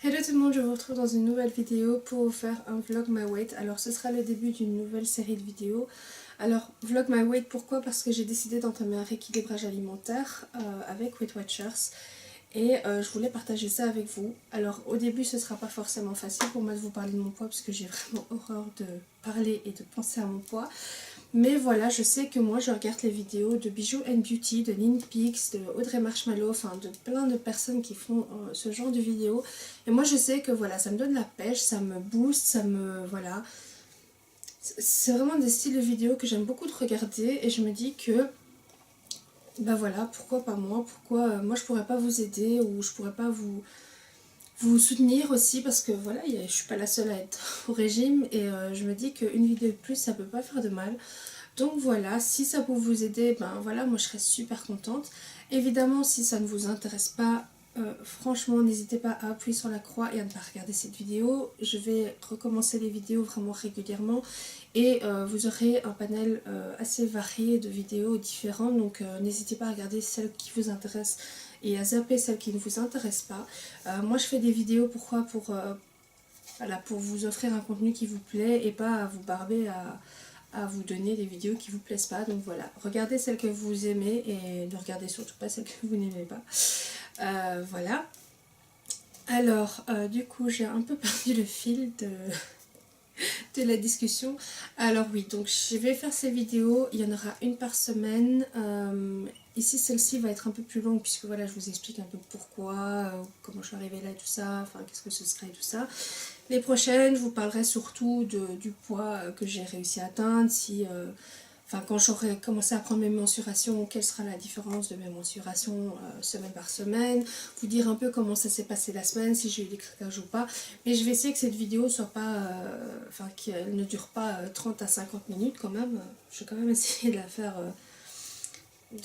Hello tout le monde, je vous retrouve dans une nouvelle vidéo pour vous faire un vlog my weight. Alors ce sera le début d'une nouvelle série de vidéos. Alors vlog my weight, pourquoi? Parce que j'ai décidé d'entamer un rééquilibrage alimentaire avec Weight Watchers. Et je voulais partager ça avec vous. Alors au début ce sera pas forcément facile pour moi de vous parler de mon poids parce que j'ai vraiment horreur de parler et de penser à mon poids. Mais voilà, je sais que moi je regarde les vidéos de Bijoux and Beauty, de Ninpix, de Audrey Marshmallow, enfin de plein de personnes qui font ce genre de vidéos. Et moi je sais que voilà, ça me donne la pêche, ça me booste, ça me... voilà. C'est vraiment des styles de vidéos que j'aime beaucoup de regarder et je me dis que... bah voilà, pourquoi pas moi, pourquoi moi je pourrais pas vous aider ou je pourrais pas vous soutenir aussi parce que voilà, je suis pas la seule à être au régime et je me dis qu'une vidéo de plus ça peut pas faire de mal. Donc voilà, si ça peut vous aider, ben voilà, moi je serais super contente. Évidemment, si ça ne vous intéresse pas, franchement, n'hésitez pas à appuyer sur la croix et à ne pas regarder cette vidéo. Je vais recommencer les vidéos vraiment régulièrement et vous aurez un panel assez varié de vidéos différentes. Donc n'hésitez pas à regarder celles qui vous intéressent et à zapper celles qui ne vous intéressent pas. Moi je fais des vidéos, pourquoi? Voilà, pour vous offrir un contenu qui vous plaît et pas à vous barber à vous donner des vidéos qui vous plaisent pas. Donc voilà, regardez celles que vous aimez et ne regardez surtout pas celles que vous n'aimez pas. Voilà. Alors, du coup, j'ai un peu perdu le fil de la discussion. Alors oui, donc je vais faire ces vidéos, il y en aura une par semaine. Ici, celle-ci va être un peu plus longue puisque voilà, je vous explique un peu pourquoi, comment je suis arrivée là et tout ça, enfin qu'est-ce que ce serait et tout ça. Les prochaines, je vous parlerai surtout du poids que j'ai réussi à atteindre, si... enfin, quand j'aurai commencé à prendre mes mensurations, quelle sera la différence de mes mensurations semaine par semaine, vous dire un peu comment ça s'est passé la semaine, si j'ai eu des craquages ou pas. Mais je vais essayer que cette vidéo soit pas, enfin qu'elle ne dure pas 30 à 50 minutes quand même. Je vais quand même essayer de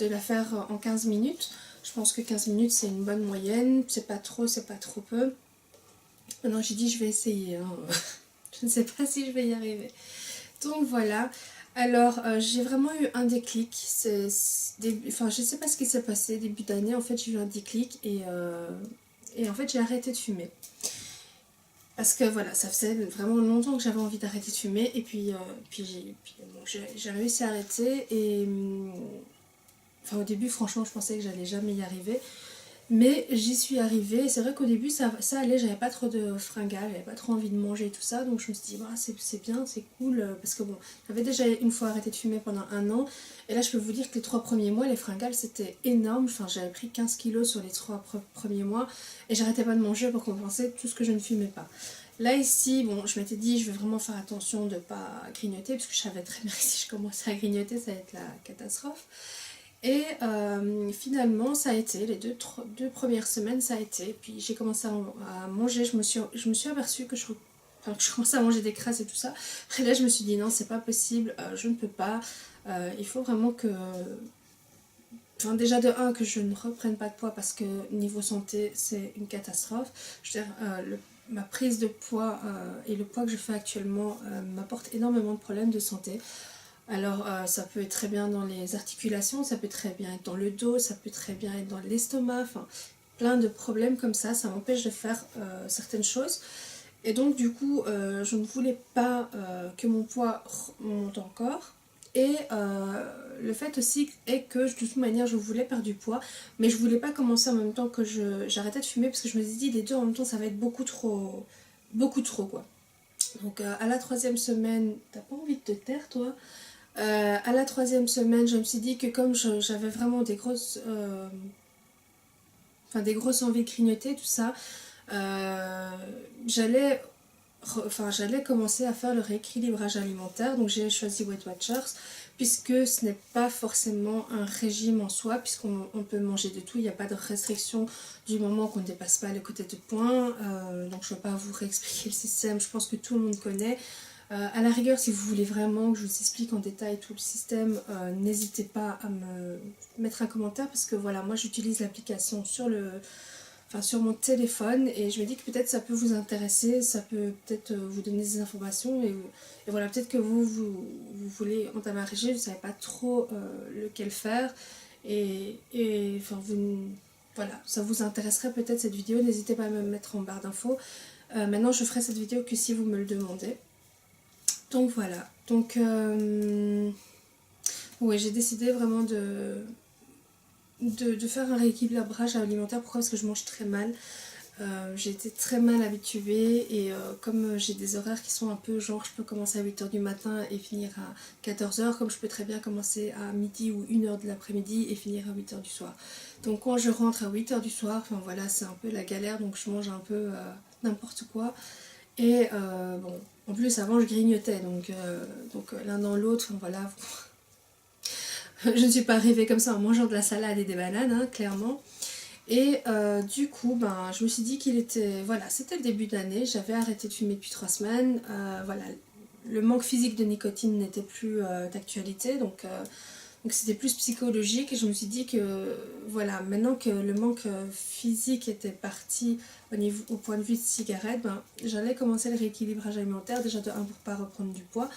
la faire en 15 minutes. Je pense que 15 minutes c'est une bonne moyenne, c'est pas trop, c'est pas trop peu. Non, j'ai dit je vais essayer, hein. Je ne sais pas si je vais y arriver. Donc voilà. Alors, j'ai vraiment eu un déclic. Enfin, je ne sais pas ce qui s'est passé début d'année. En fait, j'ai eu un déclic et en fait, j'ai arrêté de fumer. Parce que voilà, ça faisait vraiment longtemps que j'avais envie d'arrêter de fumer. Et bon, j'ai réussi à arrêter. Et enfin, au début, franchement, je pensais que j'allais jamais y arriver. Mais j'y suis arrivée, c'est vrai qu'au début ça allait, j'avais pas trop de fringales, j'avais pas trop envie de manger et tout ça, donc je me suis dit bah, c'est bien, c'est cool, parce que bon, j'avais déjà une fois arrêté de fumer pendant un an, et là je peux vous dire que les 3 premiers mois, les fringales c'était énorme, enfin j'avais pris 15 kilos sur les 3 premiers mois, et j'arrêtais pas de manger pour compenser tout ce que je ne fumais pas. Là ici, bon, je m'étais dit je vais vraiment faire attention de pas grignoter, parce que je savais très bien que si je commençais à grignoter ça va être la catastrophe. Et finalement, ça a été, les deux premières semaines, ça a été. Puis j'ai commencé à manger, je me suis aperçue que enfin, que je commençais à manger des crasses et tout ça. Et là, je me suis dit non, c'est pas possible, je ne peux pas. Il faut vraiment que... Enfin, déjà de un, que je ne reprenne pas de poids parce que niveau santé, c'est une catastrophe. Je veux dire, ma prise de poids et le poids que je fais actuellement m'apporte énormément de problèmes de santé. Alors ça peut être très bien dans les articulations, ça peut très bien être dans le dos, ça peut très bien être dans l'estomac, enfin plein de problèmes comme ça m'empêche de faire certaines choses. Et donc du coup je ne voulais pas que mon poids monte encore. Et le fait aussi est que de toute manière je voulais perdre du poids, mais je voulais pas commencer en même temps que j'arrêtais de fumer parce que je me suis dit les deux en même temps ça va être beaucoup trop quoi. Donc à la 3e semaine, t'as pas envie de te taire toi? À la 3e semaine, je me suis dit que comme j'avais vraiment des grosses envies de grignoter, tout ça, euh, j'allais j'allais commencer à faire le rééquilibrage alimentaire. Donc j'ai choisi Weight Watchers, puisque ce n'est pas forcément un régime en soi, puisqu'on peut manger de tout, il n'y a pas de restriction du moment qu'on ne dépasse pas le quota de points. Donc je ne vais pas vous réexpliquer le système, je pense que tout le monde connaît. À la rigueur, si vous voulez vraiment que je vous explique en détail tout le système, n'hésitez pas à me mettre un commentaire parce que voilà, moi j'utilise l'application sur mon téléphone et je me dis que peut-être ça peut vous intéresser, ça peut peut-être vous donner des informations et voilà, peut-être que vous voulez entamer un régime, vous ne savez pas trop lequel faire et enfin voilà, ça vous intéresserait peut-être cette vidéo, n'hésitez pas à me mettre en barre d'infos. Maintenant je ferai cette vidéo que si vous me le demandez. Donc voilà, donc ouais, j'ai décidé vraiment de faire un rééquilibrage alimentaire. Pourquoi? Parce que je mange très mal. J'ai été très mal habituée et comme j'ai des horaires qui sont un peu genre je peux commencer à 8h du matin et finir à 14h, comme je peux très bien commencer à midi ou 1h de l'après-midi et finir à 8h du soir. Donc quand je rentre à 8h du soir, enfin voilà, c'est un peu la galère, donc je mange un peu n'importe quoi. Et bon, en plus avant je grignotais, donc l'un dans l'autre, enfin voilà. Je ne suis pas arrivée comme ça en mangeant de la salade et des bananes, hein, clairement. Et du coup, ben, je me suis dit qu'il était... Voilà, c'était le début d'année, j'avais arrêté de fumer depuis 3 semaines. Voilà, le manque physique de nicotine n'était plus d'actualité, donc c'était plus psychologique. Et je me suis dit que, voilà, maintenant que le manque physique était parti au point de vue de cigarette, ben, j'allais commencer le rééquilibrage alimentaire, déjà de 1 pour pas reprendre du poids.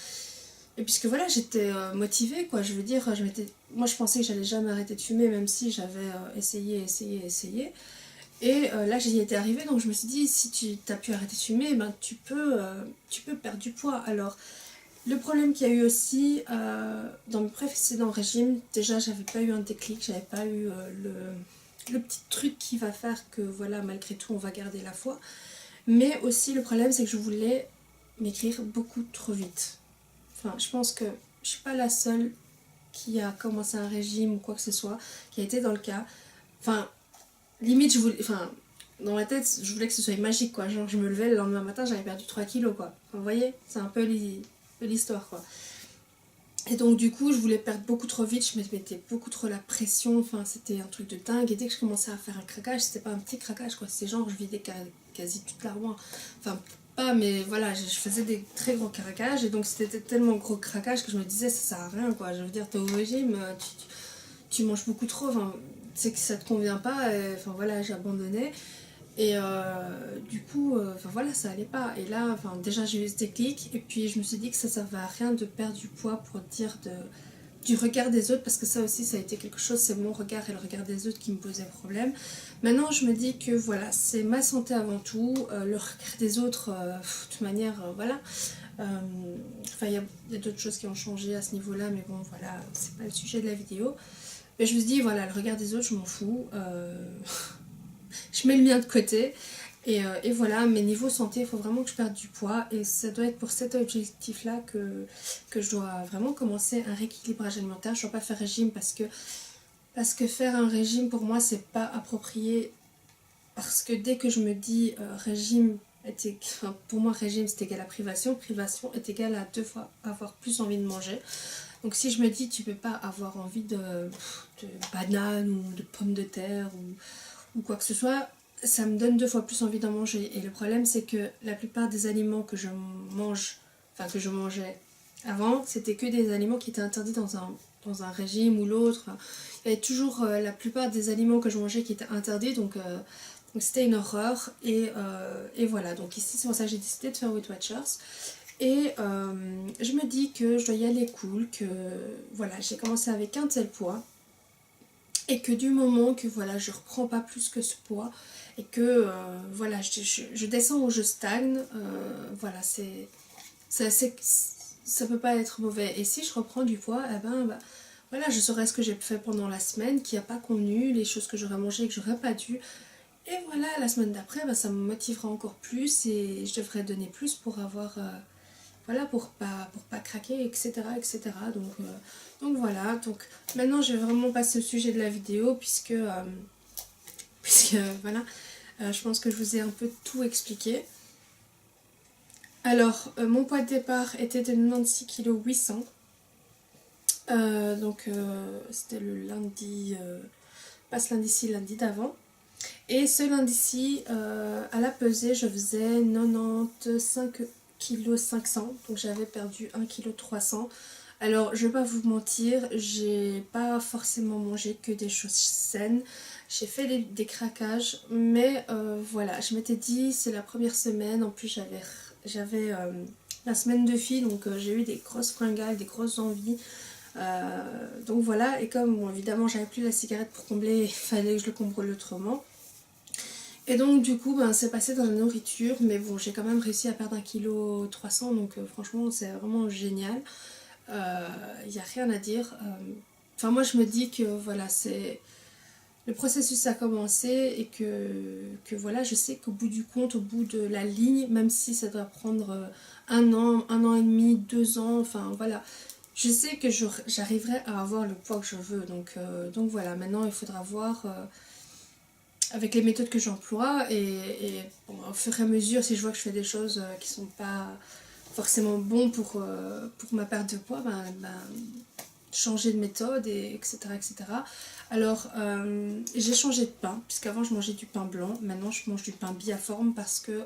Et puisque voilà, j'étais motivée, quoi, je veux dire, moi je pensais que j'allais jamais arrêter de fumer, même si j'avais essayé. Et là j'y étais arrivée, donc je me suis dit, si tu as pu arrêter de fumer, ben, tu peux perdre du poids. Alors, le problème qu'il y a eu aussi dans mes précédents régimes, déjà j'avais pas eu un déclic, j'avais pas eu le petit truc qui va faire que voilà, malgré tout on va garder la foi. Mais aussi le problème c'est que je voulais maigrir beaucoup trop vite. Enfin, je pense que je suis pas la seule qui a commencé un régime ou quoi que ce soit, qui a été dans le cas. Enfin, limite, je voulais. Enfin, dans ma tête, je voulais que ce soit magique, quoi. Genre, je me levais le lendemain matin, j'avais perdu 3 kilos, quoi. Enfin, vous voyez, c'est un peu l'histoire, quoi. Et donc, du coup, je voulais perdre beaucoup trop vite, je me mettais beaucoup trop la pression. Enfin, c'était un truc de dingue. Et dès que je commençais à faire un craquage, c'était pas un petit craquage, quoi. C'était genre, je vidais quasi toute la roue. Enfin, pas, mais voilà, je faisais des très gros craquages. Et donc, c'était tellement gros craquage que je me disais, ça sert à rien, quoi. Je veux dire, t'es au régime, tu manges beaucoup trop. Enfin, c'est que ça te convient pas. Enfin, voilà, j'ai abandonné. Et du coup, enfin voilà, ça allait pas. Et là, enfin, déjà j'ai eu ce déclic. Et puis je me suis dit que ça servait à rien de perdre du poids pour dire du regard des autres. Parce que ça aussi, ça a été quelque chose, c'est mon regard et le regard des autres qui me posait problème. Maintenant, je me dis que voilà, c'est ma santé avant tout. Le regard des autres, de toute manière, voilà. Enfin, il y a d'autres choses qui ont changé à ce niveau-là. Mais bon, voilà, c'est pas le sujet de la vidéo. Mais je me suis dit, voilà, le regard des autres, je m'en fous. Je mets le mien de côté et voilà, mais niveau santé il faut vraiment que je perde du poids et ça doit être pour cet objectif là que je dois vraiment commencer un rééquilibrage alimentaire. Je ne dois pas faire régime parce que faire un régime pour moi c'est pas approprié, parce que dès que je me dis régime enfin, pour moi régime c'est égal à privation, privation est égal à 2 fois avoir plus envie de manger. Donc si je me dis tu peux pas avoir envie de bananes ou de pommes de terre ou quoi que ce soit, ça me donne 2 fois plus envie d'en manger. Et le problème c'est que la plupart des aliments que je mange, enfin que je mangeais avant, c'était que des aliments qui étaient interdits dans un régime ou l'autre. Il y avait toujours la plupart des aliments que je mangeais qui étaient interdits, donc c'était une horreur. Et voilà, donc ici c'est pour ça que j'ai décidé de faire Weight Watchers. Et je me dis que je dois y aller cool, que voilà, j'ai commencé avec un tel poids. Et que du moment que voilà, je reprends pas plus que ce poids et que voilà, je descends ou je stagne, voilà, ça peut pas être mauvais. Et si je reprends du poids, eh ben, bah, voilà, je saurai ce que j'ai fait pendant la semaine, qui n'a pas convenu, les choses que j'aurais mangées et que j'aurais pas dû. Et voilà, la semaine d'après, bah, ça me motivera encore plus et je devrais donner plus pour avoir... voilà, pour pas craquer, etc. etc. Donc voilà, donc maintenant je vais vraiment passer au sujet de la vidéo puisque voilà, je pense que je vous ai un peu tout expliqué. Alors, mon poids de départ était de 96,8 kg, donc c'était le lundi, pas ce lundi-ci, lundi d'avant. Et ce lundi-ci, à la pesée, je faisais 95,5 kg, donc j'avais perdu 1,3 kg. Alors je vais pas vous mentir, j'ai pas forcément mangé que des choses saines, j'ai fait des craquages, mais voilà, je m'étais dit c'est la première semaine, en plus j'avais la semaine de fille, donc j'ai eu des grosses fringales, des grosses envies. Donc voilà, et comme bon, évidemment j'avais plus la cigarette pour combler, il fallait que je le comble autrement. Et donc du coup ben, c'est passé dans la nourriture, mais bon j'ai quand même réussi à perdre 1,3 kg, donc franchement c'est vraiment génial. Il n'y a rien à dire. Enfin moi je me dis que voilà, c'est le processus a commencé et que voilà, je sais qu'au bout du compte, au bout de la ligne, même si ça doit prendre 1 an et demi, 2 ans, enfin voilà, je sais que j'arriverai à avoir le poids que je veux. Donc voilà, maintenant il faudra voir avec les méthodes que j'emploie et bon, au fur et à mesure, si je vois que je fais des choses qui sont pas forcément bons pour ma perte de poids, ben, changer de méthode, et etc. etc. Alors, j'ai changé de pain, puisqu'avant je mangeais du pain blanc, maintenant je mange du pain biaforme parce que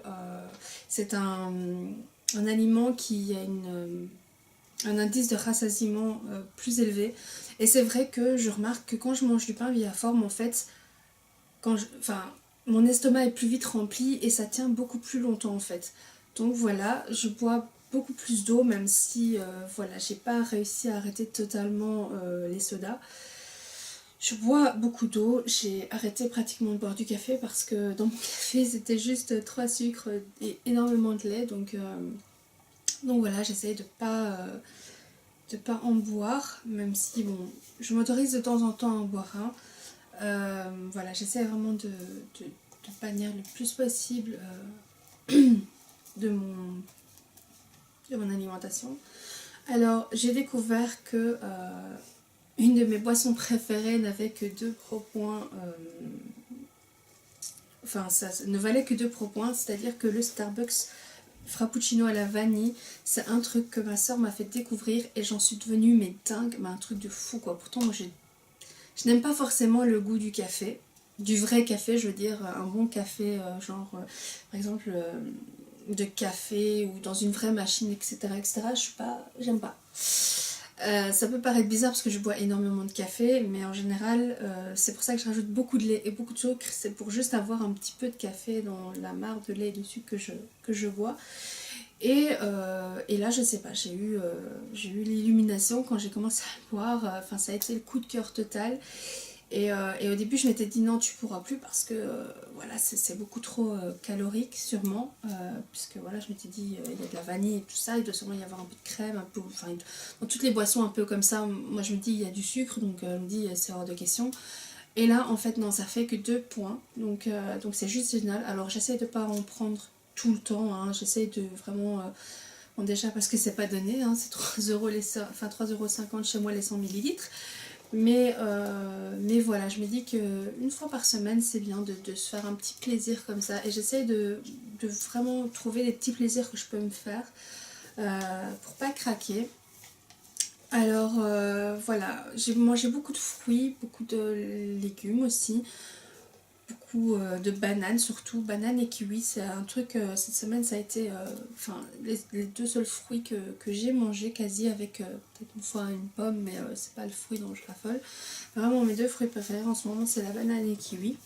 c'est un aliment qui a un indice de rassasiement plus élevé. Et c'est vrai que je remarque que quand je mange du pain biaforme, en fait, enfin, mon estomac est plus vite rempli et ça tient beaucoup plus longtemps en fait. Donc voilà, je bois beaucoup plus d'eau, même si voilà, j'ai pas réussi à arrêter totalement les sodas. Je bois beaucoup d'eau, j'ai arrêté pratiquement de boire du café parce que dans mon café c'était juste 3 sucres et énormément de lait. Donc voilà, j'essaye de pas en boire, même si bon, je m'autorise de temps en temps à en boire un. Voilà, j'essaie vraiment de bannir le plus possible de mon alimentation. Alors, j'ai découvert que une de mes boissons préférées n'avait que 2 propoints. Enfin, ça ne valait que 2 propoints, c'est-à-dire que le Starbucks Frappuccino à la vanille, c'est un truc que ma soeur m'a fait découvrir et j'en suis devenue mais dingue, mais un truc de fou quoi. Pourtant, moi je n'aime pas forcément le goût du café, du vrai café, je veux dire un bon café, genre par exemple de café ou dans une vraie machine, etc. etc. J'aime pas. Ça peut paraître bizarre parce que je bois énormément de café, mais en général, c'est pour ça que je rajoute beaucoup de lait et beaucoup de sucre. C'est pour juste avoir un petit peu de café dans la mare de lait et de sucre que je bois. Et là, je sais pas, j'ai eu l'illumination quand j'ai commencé à le boire. Enfin, ça a été le coup de cœur total. Et au début, je m'étais dit non, tu pourras plus parce que voilà, c'est beaucoup trop calorique, sûrement. Puisque voilà, je m'étais dit, il y a de la vanille et tout ça, il doit sûrement y avoir un peu de crème, un peu. Enfin, dans toutes les boissons un peu comme ça, moi je me dis, il y a du sucre, donc je me dis, c'est hors de question. Et là, en fait, non, ça fait que 2 points. Donc c'est juste génial. Alors, j'essaie de pas en prendre tout le temps, hein. J'essaie de vraiment. Bon, déjà parce que c'est pas donné, hein, c'est 3 € enfin 3,50 € chez moi les 100 millilitres. Mais voilà, je me dis qu'une fois par semaine, c'est bien de se faire un petit plaisir comme ça. Et j'essaie de vraiment trouver des petits plaisirs que je peux me faire pour pas craquer. Alors voilà, j'ai mangé beaucoup de fruits, beaucoup de légumes aussi, beaucoup de bananes surtout, bananes et kiwis, c'est un truc, cette semaine ça a été enfin les 2 seuls fruits que j'ai mangé quasi avec peut-être une fois une pomme, mais c'est pas le fruit dont je raffole. Vraiment mes 2 fruits préférés en ce moment c'est la banane et le kiwi.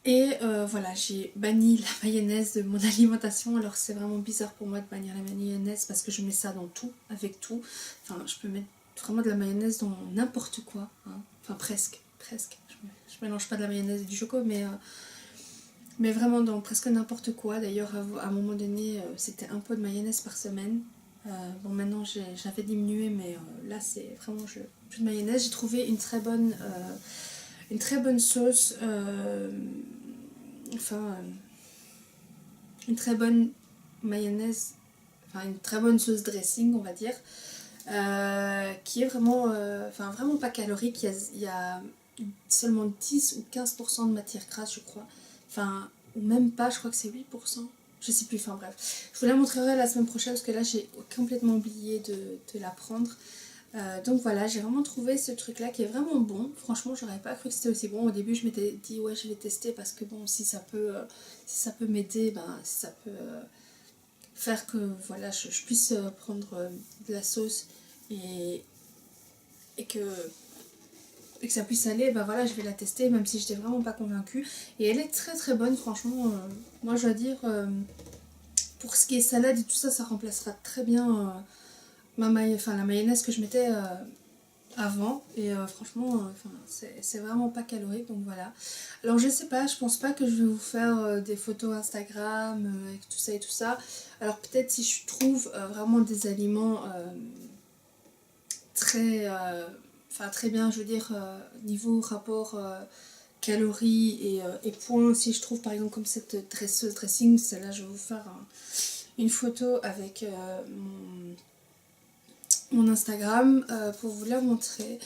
Et voilà, j'ai banni la mayonnaise de mon alimentation. Alors c'est vraiment bizarre pour moi de bannir la mayonnaise parce que je mets ça dans tout, avec tout. Enfin, je peux mettre vraiment de la mayonnaise dans n'importe quoi, hein. Enfin presque. Je mélange pas de la mayonnaise et du choco, mais vraiment dans presque n'importe quoi. D'ailleurs, à un moment donné, c'était un pot de mayonnaise par semaine. Bon, maintenant j'avais diminué, mais là c'est vraiment plus de mayonnaise. J'ai trouvé une très bonne sauce, une très bonne mayonnaise, enfin une très bonne sauce dressing, on va dire, qui est vraiment, vraiment pas calorique. Il y a seulement 10 ou 15% de matière grasse, je crois. Enfin, ou même pas, je crois que c'est 8%. Je sais plus, enfin bref. Je vous la montrerai la semaine prochaine parce que là j'ai complètement oublié de la prendre. Donc voilà, j'ai vraiment trouvé ce truc là qui est vraiment bon. Franchement, j'aurais pas cru que c'était aussi bon. Au début, je m'étais dit ouais, je vais tester parce que bon, si ça peut m'aider, si ça peut faire que voilà, je puisse prendre de la sauce et, et que ça puisse aller, voilà, je vais la tester même si j'étais vraiment pas convaincue. Et elle est très très bonne, franchement. Moi, je dois dire, pour ce qui est salade et tout ça, ça remplacera très bien la mayonnaise que je mettais avant et franchement c'est vraiment pas calorique, donc voilà. Alors je sais pas, je pense pas que je vais vous faire des photos Instagram avec tout ça et tout ça. Alors peut-être si je trouve vraiment des aliments très très bien, je veux dire niveau rapport calories et points, si je trouve par exemple comme cette dresseuse dressing, celle-là je vais vous faire une photo avec mon Instagram pour vous la montrer.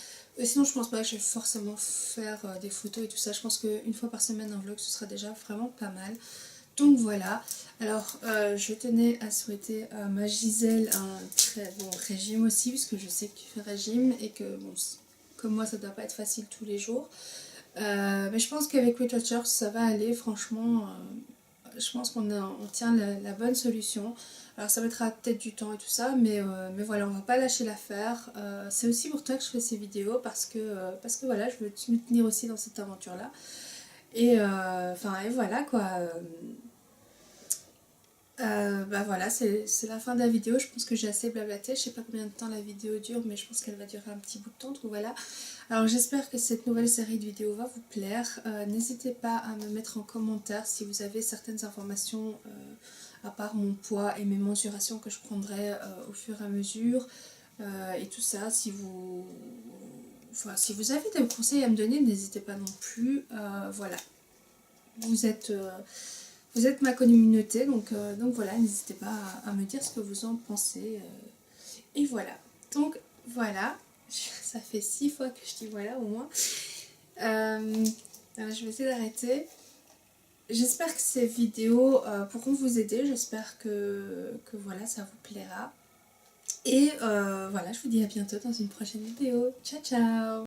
Sinon je pense pas que je vais forcément faire des photos et tout ça, je pense qu'une fois par semaine un vlog ce sera déjà vraiment pas mal. Donc voilà, alors je tenais à souhaiter à ma Gisèle un très bon régime aussi, puisque je sais que tu fais régime et que bon, comme moi ça doit pas être facile tous les jours. Mais je pense qu'avec Weight Watchers ça va aller, franchement. Je pense on tient la bonne solution. Alors ça mettra peut-être du temps et tout ça, mais voilà, on va pas lâcher l'affaire. C'est aussi pour toi que je fais ces vidéos parce que voilà, je veux me tenir aussi dans cette aventure-là. Et voilà quoi. Bah voilà, c'est la fin de la vidéo. Je pense que j'ai assez blablaté. Je sais pas combien de temps la vidéo dure, mais je pense qu'elle va durer un petit bout de temps. Donc voilà. Alors j'espère que cette nouvelle série de vidéos va vous plaire. N'hésitez pas à me mettre en commentaire si vous avez certaines informations à part mon poids et mes mensurations que je prendrai au fur et à mesure et tout ça. Si vous avez des conseils à me donner, n'hésitez pas non plus. Voilà, vous êtes vous êtes ma communauté, donc voilà, n'hésitez pas à me dire ce que vous en pensez. Et voilà. Donc voilà, ça fait 6 fois que je dis voilà au moins. Alors, je vais essayer d'arrêter. J'espère que ces vidéos pourront vous aider, j'espère que voilà, ça vous plaira. Et voilà, je vous dis à bientôt dans une prochaine vidéo. Ciao ciao!